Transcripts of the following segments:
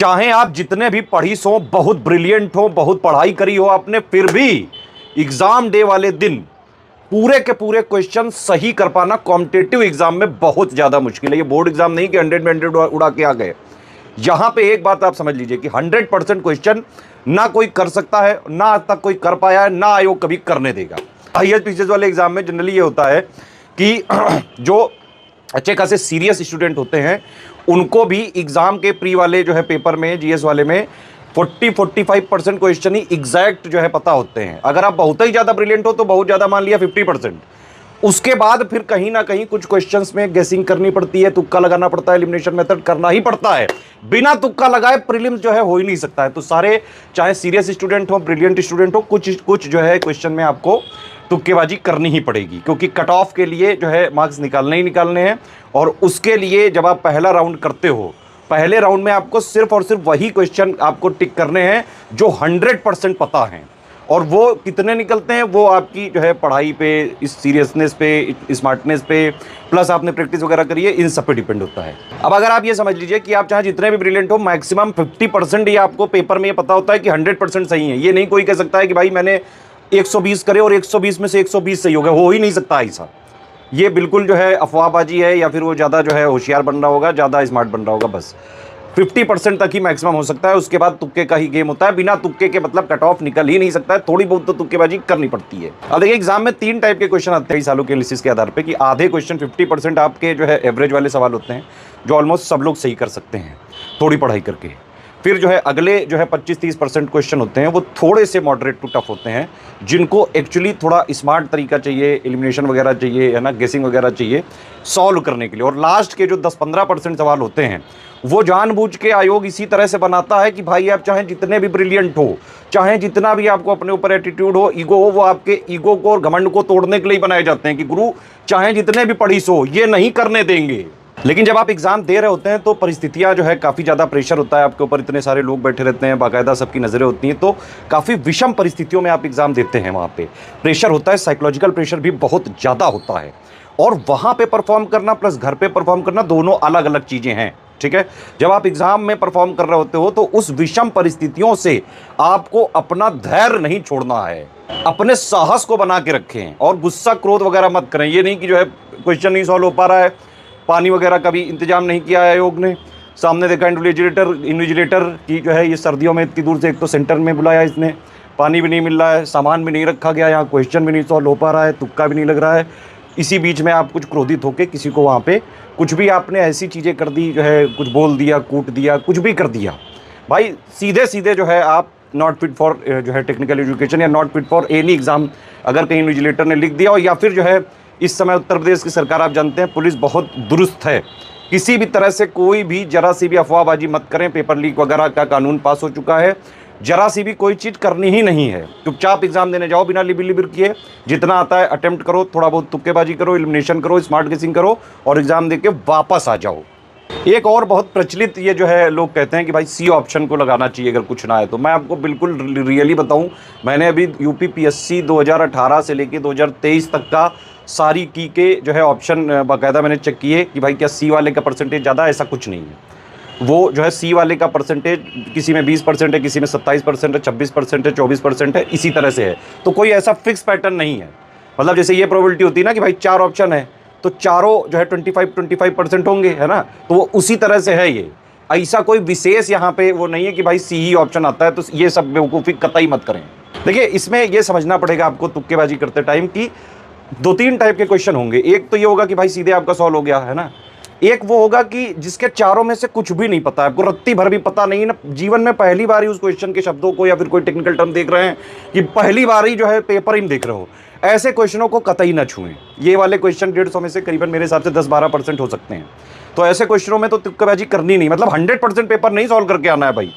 चाहे आप जितने भी पढ़ीस हो, बहुत ब्रिलियंट हो, बहुत पढ़ाई करी हो आपने, फिर भी एग्जाम डे वाले दिन पूरे के पूरे क्वेश्चन सही कर पाना कॉम्पिटिटिव एग्जाम में बहुत ज्यादा मुश्किल है। ये बोर्ड एग्जाम नहीं कि 100 में 100 उड़ा के आ गए। यहां पे एक बात आप समझ लीजिए कि 100% क्वेश्चन ना कोई कर सकता है, ना आज तक कोई कर पाया है, ना आयोग कभी करने देगा। IAS वाले एग्जाम में जनरली ये होता है कि जो अच्छे खासे सीरियस स्टूडेंट होते हैं उनको भी एग्जाम के प्री वाले जो है पेपर में, GS वाले में 40-45% क्वेश्चन ही एग्जैक्ट जो है पता होते हैं। अगर आप बहुत ही ज्यादा ब्रिलियंट हो तो बहुत ज्यादा, मान लिया 50%, उसके बाद फिर कहीं ना कहीं कुछ क्वेश्चंस में गेसिंग करनी पड़ती है, तुक्का लगाना पड़ता है, एलिमिनेशन मेथड करना ही पड़ता है। बिना तुक्का लगाए प्रीलिम्स जो है हो ही नहीं सकता है। तो सारे चाहे सीरियस स्टूडेंट हो, ब्रिलियंट स्टूडेंट हो, कुछ जो है क्वेश्चन में आपको तुक्केबाजी करनी ही पड़ेगी, क्योंकि कट ऑफ के लिए जो है मार्क्स निकालने ही निकालने हैं। और उसके लिए जब आप पहला राउंड करते हो, पहले राउंड में आपको सिर्फ और सिर्फ वही क्वेश्चन आपको टिक करने हैं जो 100% पता हैं। और वो कितने निकलते हैं वो आपकी जो है पढ़ाई पे, इस सीरियसनेस पे, स्मार्टनेस पे, प्लस आपने प्रैक्टिस वगैरह करी है, इन सब पे डिपेंड होता है। अब अगर आप ये समझ लीजिए कि आप चाहे जितने भी ब्रिलियंट हो, मैक्सिमम 50% ही आपको पेपर में ये पता होता है कि 100% सही है। ये नहीं कोई कह सकता है कि भाई मैंने 120 करे और 120 में से 120 सही हो गया, हो ही नहीं सकता ऐसा। ये बिल्कुल जो है अफवाहबाजी है, या फिर वो ज़्यादा जो है होशियार बन रहा होगा, ज़्यादा स्मार्ट बन रहा होगा। बस 50% तक ही मैक्सिमम हो सकता है, उसके बाद तुक्के का ही गेम होता है। बिना तुक्के के मतलब कट ऑफ निकल ही नहीं सकता है, थोड़ी बहुत तो तुक्केबाजी करनी पड़ती है। अब देखिए एग्जाम में 3 टाइप के क्वेश्चन आते हैं सालों के एनालिसिस के आधार पे, कि आधे क्वेश्चन 50% आपके जो है एवरेज वाले सवाल होते हैं, जो ऑलमोस्ट सब लोग सही कर सकते हैं थोड़ी पढ़ाई करके। फिर जो है अगले जो है 25-30% क्वेश्चन होते हैं, वो थोड़े से मॉडरेट टू टफ होते हैं, जिनको एक्चुअली थोड़ा स्मार्ट तरीका चाहिए, एलिमिनेशन वगैरह चाहिए, है ना, गेसिंग वगैरह चाहिए सॉल्व करने के लिए। और लास्ट के जो 10-15% सवाल होते हैं वो जानबूझ के आयोग इसी तरह से बनाता है कि भाई आप चाहे जितने भी ब्रिलियंट हो, चाहे जितना भी आपको अपने ऊपर एटीट्यूड हो, ईगो हो, वो आपके ईगो को और घमंड को तोड़ने के लिए बनाए जाते हैं कि गुरु चाहे जितने भी पढ़ीस हो ये नहीं करने देंगे। लेकिन जब आप एग्जाम दे रहे होते हैं तो परिस्थितियां जो है काफ़ी ज़्यादा प्रेशर होता है आपके ऊपर, इतने सारे लोग बैठे रहते हैं, बाकायदा सबकी नज़रें होती हैं, तो काफ़ी विषम परिस्थितियों में आप एग्जाम देते हैं। वहाँ पे प्रेशर होता है, साइकोलॉजिकल प्रेशर भी बहुत ज़्यादा होता है। और वहाँ पे परफॉर्म करना प्लस घर पे परफॉर्म करना दोनों अलग अलग चीज़ें हैं, ठीक है। जब आप एग्जाम में परफॉर्म कर रहे होते हो तो उस विषम परिस्थितियों से आपको अपना धैर्य नहीं छोड़ना है, अपने साहस को बना के रखें और गुस्सा क्रोध वगैरह मत करें। ये नहीं कि जो है क्वेश्चन नहीं सॉल्व हो पा रहा है, पानी वगैरह का भी इंतजाम नहीं किया है आयोग ने, सामने देखा इन्विजिलेटर की जो है ये सर्दियों में इतनी दूर से एक तो सेंटर में बुलाया इसने, पानी भी नहीं मिल रहा है, सामान भी नहीं रखा गया, यहाँ क्वेश्चन भी नहीं सॉल्व हो पा रहा है, तुक्का भी नहीं लग रहा है। इसी बीच में आप कुछ क्रोधित होकर किसी को वहाँ पे कुछ भी आपने ऐसी चीज़ें कर दी, जो है कुछ बोल दिया, कूट दिया, कुछ भी कर दिया, भाई सीधे सीधे जो है आप नॉट फिट फॉर जो है टेक्निकल एजुकेशन या not fit for any exam अगर कहीं इन्विजिलेटर ने लिख दिया हो, या फिर जो है इस समय उत्तर प्रदेश की सरकार आप जानते हैं पुलिस बहुत दुरुस्त है, किसी भी तरह से कोई भी जरा सी भी अफवाहबाजी मत करें। पेपर लीक वगैरह का कानून पास हो चुका है, जरा सी भी कोई चीज़ करनी ही नहीं है। चुपचाप एग्जाम देने जाओ बिना लिबिर किए, जितना आता है अटेम्प्ट करो, थोड़ा बहुत तुक्केबाजी करो, एलिमिनेशन करो, स्मार्ट गेसिंग करो और एग्जाम देके वापस आ जाओ। एक और बहुत प्रचलित ये जो है लोग कहते हैं कि भाई C ऑप्शन को लगाना चाहिए अगर कुछ ना है तो। मैं आपको बिल्कुल रियली बताऊं, मैंने अभी UP PSC 2018 से लेके 2023 तक का सारी की के जो है ऑप्शन बाकायदा मैंने चेक किए कि भाई क्या C वाले का परसेंटेज ज़्यादा, ऐसा कुछ नहीं है। वो जो है C वाले का परसेंटेज किसी में 20% है, किसी में 27% है, 26% है, 24% है, इसी तरह से है। तो कोई ऐसा फिक्स पैटर्न नहीं है। मतलब जैसे ये प्रोबेबिलिटी होती है ना कि भाई 4 ऑप्शन है तो चारों जो है 25% होंगे, है ना, तो वो उसी तरह से है। ये ऐसा कोई विशेष यहाँ पे वो नहीं है कि भाई C ही ऑप्शन आता है, तो ये सब बेवकूफ़ी कतई मत करें। देखिए इसमें ये समझना पड़ेगा आपको तुक्केबाजी करते टाइम की 2-3 टाइप के क्वेश्चन होंगे। एक तो ये होगा कि भाई सीधे आपका सॉल्व हो गया, है ना। एक वो होगा कि जिसके चारों में से कुछ भी नहीं पता है, आपको रत्ती भर भी पता नहीं ना, जीवन में पहली बार ही उस क्वेश्चन के शब्दों को या फिर कोई टेक्निकल टर्म देख रहे हैं, कि पहली बार ही जो है पेपर ही देख रहे हो, ऐसे क्वेश्चनों को कतई ना छुएं। ये वाले क्वेश्चन 150 में से करीबन मेरे हिसाब से 10-12% हो सकते हैं। तो ऐसे क्वेश्चनों में तो तुक्केबाजी करनी नहीं, मतलब 100% पेपर नहीं सॉल्व करके आना है भाई।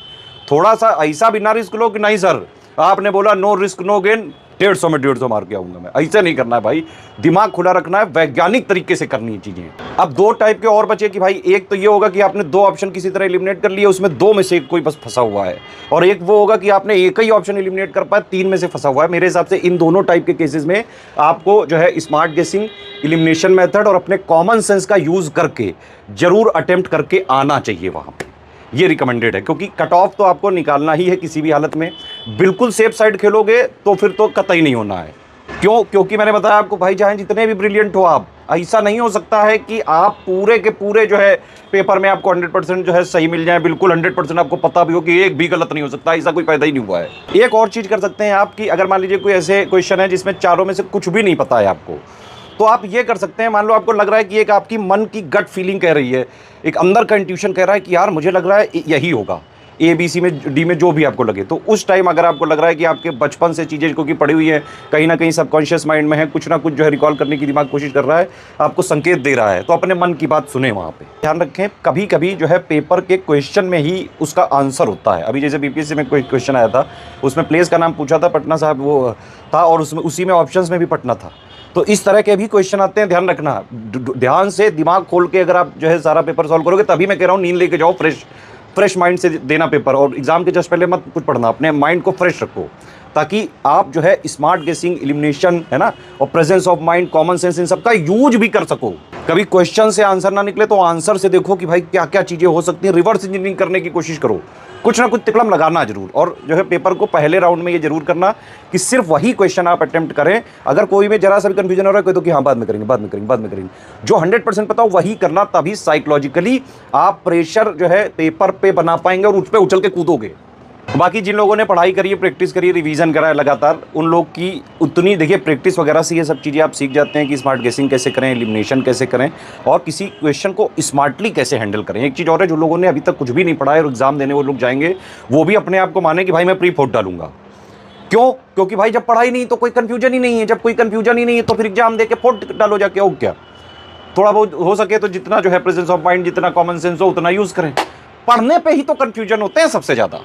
थोड़ा सा ऐसा बिना रिस्क लो कि नहीं सर आपने बोला नो रिस्क नो गेन, 150 में 150 मार के आऊंगा मैं, ऐसे नहीं करना है भाई। दिमाग खुला रखना है, वैज्ञानिक तरीके से करनी है चीजें। अब 2 टाइप के और बचे कि भाई एक तो ये होगा कि आपने 2 ऑप्शन किसी तरह एलिमिनेट कर लिए, उसमें 2 में से कोई बस फंसा हुआ है, और एक वो होगा कि आपने एक ही ऑप्शन एलिमिनेट कर पाया, 3 में से फंसा हुआ है। मेरे हिसाब से इन दोनों टाइप के केसेस में आपको जो है स्मार्ट गेसिंग, एलिमिनेशन मेथड और अपने कॉमन सेंस का यूज करके जरूर अटेम्प्ट करके आना चाहिए वहां पे। ये रिकमेंडेड है, क्योंकि कट ऑफ तो आपको निकालना ही है किसी भी हालत में। बिल्कुल सेफ साइड खेलोगे तो फिर तो कतई नहीं होना है। क्यों? क्योंकि मैंने बताया आपको भाई, चाहे जितने भी ब्रिलियंट हो आप, ऐसा नहीं हो सकता है कि आप पूरे के पूरे जो है पेपर में आपको 100% जो है सही मिल जाए, बिल्कुल 100% आपको पता भी हो कि एक भी गलत नहीं हो सकता, ऐसा कोई पैदा ही नहीं हुआ है। एक और चीज़ कर सकते हैं आप कि अगर मान लीजिए कोई ऐसे क्वेश्चन है जिसमें चारों में से कुछ भी नहीं पता है आपको, तो आप ये कर सकते हैं, मान लो आपको लग रहा है कि एक आपकी मन की गट फीलिंग कह रही है, एक अंदर का इंट्यूशन कह रहा है कि यार मुझे लग रहा है यही होगा, ए बी सी में डी में जो भी आपको लगे, तो उस टाइम अगर आपको लग रहा है कि आपके बचपन से चीज़ें क्योंकि पड़ी हुई है कहीं ना कहीं सबकॉन्शियस माइंड में है, कुछ ना कुछ जो है रिकॉल करने की दिमाग कोशिश कर रहा है, आपको संकेत दे रहा है, तो अपने मन की बात सुने। वहाँ पे ध्यान रखें, कभी कभी जो है पेपर के क्वेश्चन में ही उसका आंसर होता है। अभी जैसे बीपीएससी में कोई क्वेश्चन आया था, उसमें प्लेस का नाम पूछा था, पटना साहब वो था, और उसमें उसी में ऑप्शन में भी पटना था। तो इस तरह के भी क्वेश्चन आते हैं, ध्यान रखना। ध्यान से दिमाग खोल के अगर आप जो है सारा पेपर सॉल्व करोगे, तभी मैं कह रहा हूँ नींद लेके जाओ, फ्रेश माइंड से देना पेपर, और एग्जाम के जस्ट पहले मत कुछ पढ़ना, अपने माइंड को फ्रेश रखो, ताकि आप जो है स्मार्ट गेसिंग, एलिमिनेशन है ना, और presence of mind, common sense, इन सबका यूज भी कर सको। कभी क्वेश्चन से आंसर ना निकले तो आंसर से देखो कि भाई क्या क्या चीज़ें हो सकती हैं, रिवर्स इंजीनियरिंग करने की कोशिश करो, कुछ ना कुछ तिकड़म लगाना जरूर। और जो है पेपर को पहले राउंड में ये जरूर करना कि सिर्फ वही क्वेश्चन आप अटेम्प्ट करें। अगर कोई में जरा सा भी कंफ्यूजन हो रहा है तो कि हाँ बाद में करेंगे, बाद में करेंगे, बाद में करेंगे, जो 100% पता हो वही करना, तभी साइकोलॉजिकली आप प्रेशर जो है पेपर पे बना पाएंगे और उस पर उछल के कूदोगे। बाकी जिन लोगों ने पढ़ाई करी है, प्रैक्टिस करी है, रिवीजन करा है लगातार, उन लोग की उतनी देखिए प्रैक्टिस वगैरह से ये सब चीज़ें आप सीख जाते हैं कि स्मार्ट गेसिंग कैसे करें, एलिमिनेशन कैसे करें, और किसी क्वेश्चन को स्मार्टली कैसे हैंडल करें। एक चीज़ और है, जो लोगों ने अभी तक कुछ भी नहीं पढ़ा है और एग्जाम देने वो लोग जाएंगे, वो भी अपने आप को माने कि भाई मैं प्री फोर्थ डालूंगा। क्यों? क्योंकि भाई जब पढ़ाई नहीं तो कोई कन्फ्यूजन ही नहीं है, जब कोई कन्फ्यूजन ही नहीं है तो फिर एग्जाम दे के फोर्थ डालो जाके। और क्या, थोड़ा बहुत हो सके तो जितना जो है प्रेजेंस ऑफ माइंड, जितना कॉमन सेंस हो उतना यूज़ करें। पढ़ने पर ही तो कन्फ्यूजन होते हैं सबसे ज़्यादा।